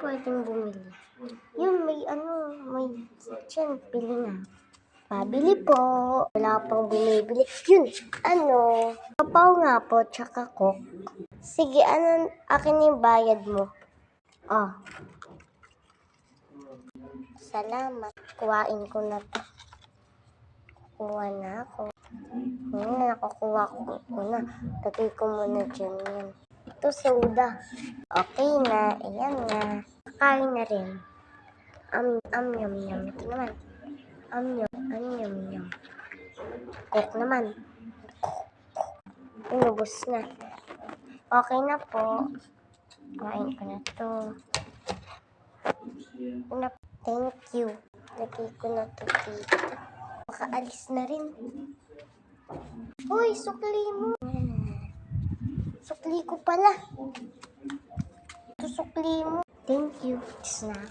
pwedeng bumili? Yun, may kitchen. Pili na. Pabili po. Wala pang bumibili. Yun, papaw nga po, tsaka coke. Sige, akin yung bayad mo. Oh. Salamat. Kuhain ko na to. Kuha na ako. Nakukuha ko na. Lagay ko muna dyan yan. Ito, soda. Okay na. Ayan na. Kain na rin. Yum, yum. Ito naman. Yum. Coke naman. Inubos na. Okay na po. Kain ko na to. Thank you. Lagay ko na to dito. Makaalis na rin. Hoy, sukli mo. Sukli ko pala. Ito sukli mo. Thank you. Snack.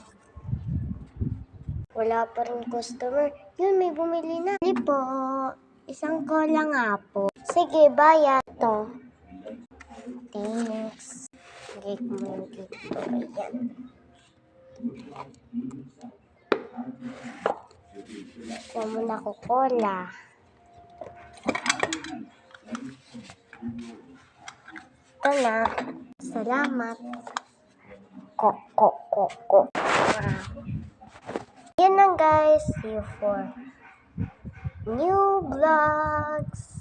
Wala pa rin customer. Yun, may bumili na. Hindi po. Isang cola nga po. Sige, bayad to. Thanks. Gate mo yung dito. Ayan. Kuha mo na ko cola. Ito na. Salamat. Ko. Yan lang guys. See you for new vlogs.